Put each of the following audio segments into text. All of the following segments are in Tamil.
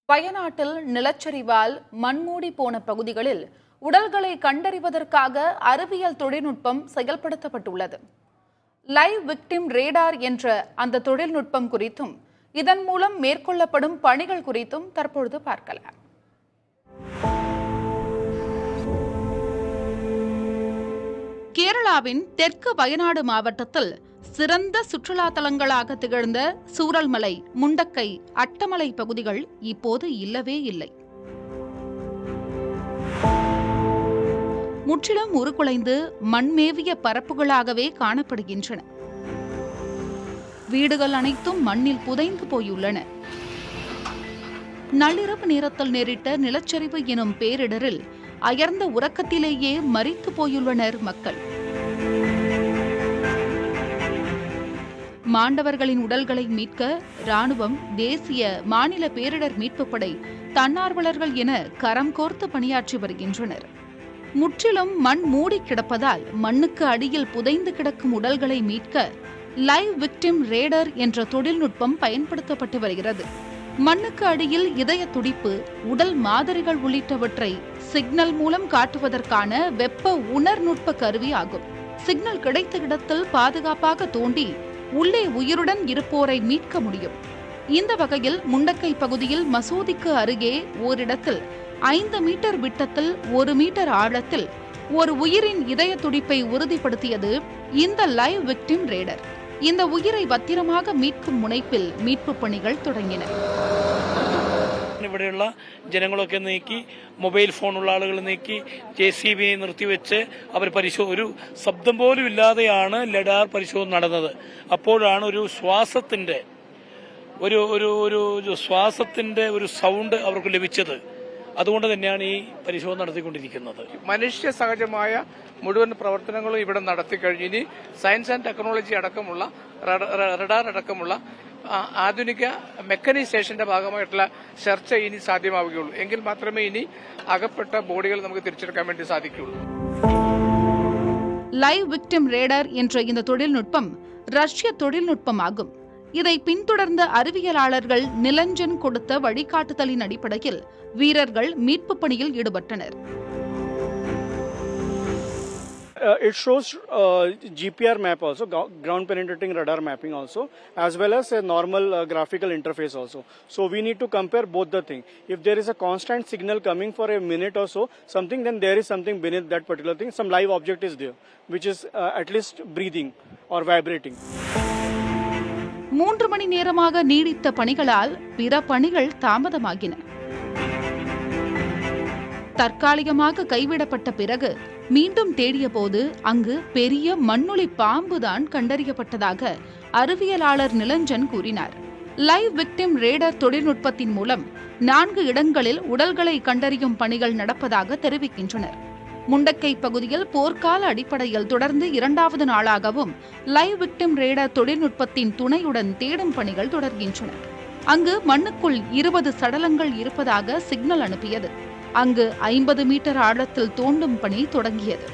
வயநாட்டில் நிலச்சரிவால் மண்மூடி போன பகுதிகளில் உடல்களை கண்டறிவதற்காக அறிவியல் தொழில்நுட்பம் செயல்படுத்தப்பட்டுள்ளது. லைவ் விக்டிம் ரேடார் என்ற அந்த தொழில்நுட்பம் குறித்தும் இதன் மூலம் மேற்கொள்ளப்படும் பணிகள் குறித்தும் தற்பொழுது பார்க்கலாம். கேரளாவின் தெற்கு வயநாடு மாவட்டத்தில் சிறந்த சுற்றுலா தலங்களாக திகழ்ந்த சூரல்மலை, முண்டக்கை, அட்டமலை பகுதிகள் இப்போது இல்லவே இல்லை. முற்றிலும் உருக்குலைந்து மண்மேவிய பரப்புகளாகவே காணப்படுகின்றன. வீடுகள் அனைத்தும் மண்ணில் புதைந்து போயுள்ளன. நள்ளிரவு நேரத்தில் நேரிட்ட நிலச்சரிவு எனும் பேரிடரில் அயர்ந்த உறக்கத்திலேயே மரித்து போயுள்ளனர் மக்கள். மாண்டவர்களின் உடல்களை மீட்க ராணுவம், தேசிய, மாநில பேரிடர் மீட்புப் படை, தன்னார்வலர்கள் என கரம் கோர்த்து பணியாற்றி வருகின்றனர். முற்றிலும் மண் மூடி கிடப்பதால் மண்ணுக்கு அடியில் புதைந்து கிடக்கும் உடல்களை மீட்க லைவ் விக்டிம் ரேடர் என்ற தொழில்நுட்பம் பயன்படுத்தப்பட்டு வருகிறது. மண்ணுக்கு அடியில் இதய துடிப்பு, உடல் மாதிரிகள் உள்ளிட்டவற்றை சிக்னல் மூலம் காட்டுவதற்கான வெப்ப உணர்நுட்ப கருவி ஆகும். சிக்னல் கிடைத்த இடத்தில் பாதுகாப்பாக தோண்டி உள்ளே உயிருடன் இருப்போரை மீட்க முடியும். இந்த வகையில் முண்டக்கை பகுதியில் மசூதிக்கு அருகே ஓரிடத்தில் 5 மீட்டர் விட்டத்தில் 1 மீட்டர் ஆழத்தில் ஒரு உயிரின் இதய துடிப்பை உறுதிப்படுத்தியது இந்த லைவ் விக்டிம் ரேடர். இந்த உயிரை பத்திரமாக மீட்கும் முனைப்பில் மீட்பு பணிகள் தொடங்கின. ഇവിടെയുള്ള ജനങ്ങളൊക്കെ നീക്കി, മൊബൈൽ ഫോണുള്ള ആളുകൾ നീക്കി, JCB നിർത്തിവെച്ച് അവർ ഒരു ശബ്ദം പോലും ഇല്ലാതെയാണ് ലഡാർ പരിശോധന നടന്നത്. അപ്പോഴാണ് ഒരു ശ്വാസത്തിന്റെ ഒരു സൗണ്ട് അവർക്ക് ലഭിച്ചത്. അതുകൊണ്ട് തന്നെയാണ് ഈ പരിശോധന നടത്തിക്കൊണ്ടിരിക്കുന്നത്. മനുഷ്യ സഹജമായ മുഴുവൻ പ്രവർത്തനങ്ങളും ഇവിടെ നടത്തിക്കഴിഞ്ഞ് ഇനി സയൻസ് ആൻഡ് ടെക്നോളജി അടക്കമുള്ള റഡാർ അടക്കമുള്ള ആധുനിക മെക്കനൈസേഷന്റെ ഭാഗമായിട്ടുള്ള ചർച്ച ഇനി സാധ്യമാവുകയുള്ളൂ. എങ്കിൽ മാത്രമേ ഇനി അകപ്പെട്ട ബോഡികൾ നമുക്ക് തിരിച്ചെടുക്കാൻ വേണ്ടി സാധിക്കുകയുള്ളൂ. லைவ் விக்டிம் ரேடர் என்ற இந்த தொழில்நுட்பம் ரஷ்ய தொழில்நுட்பமாகும். இதை பின்தொடர்ந்த அறிவியலாளர்கள் நிலஞ்சன் கொடுத்த வழிகாட்டுதலின் அடிப்படையில் வீரர்கள் மீட்பு பணியில் ஈடுபட்டனர். It shows GPR map also, ground penetrating radar mapping also, as well as a normal graphical interface also. So we need to compare both the thing. If there is a constant signal coming for a minute or so, something, then there is something beneath that particular thing. Some live object is there, which is at least breathing or vibrating. 3 மணி நேரமாக நீடித்த பணிகளால் பிற பணிகள் தாமதமாகின. தற்காலிகமாக கைவிடப்பட்ட பிறகு மீண்டும் தேடிய போது அங்கு பெரிய மண்ணுளி பாம்புதான் கண்டறியப்பட்டதாக அறிவியலாளர் நிலஞ்சன் கூறினார். லைவ் விக்டிம் ரேடர் தொழில்நுட்பத்தின் மூலம் 4 இடங்களில் உடல்களை கண்டறியும் பணிகள் நடப்பதாக தெரிவிக்கின்றனர். முண்டக்கை பகுதியில் போர்க்கால அடிப்படையில் தொடர்ந்து 2வது நாளாகவும் லைவ் விக்டிம் ரேடர் தொழில்நுட்பத்தின் துணையுடன் தேடும் பணிகள் தொடர்கின்றன. அங்கு மண்ணுக்குள் 20 சடலங்கள் இருப்பதாக சிக்னல் அனுப்பியது. அங்கு 50 மீட்டர் ஆழத்தில் தோண்டும் பணி தொடங்கியது.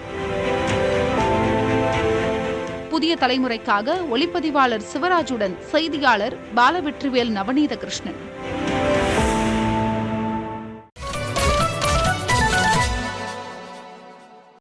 புதிய தலைமுறைக்காக ஒளிப்பதிவாளர் சிவராஜுடன் செய்தியாளர் பாலவெற்றிவேல் நவநீத கிருஷ்ணன்.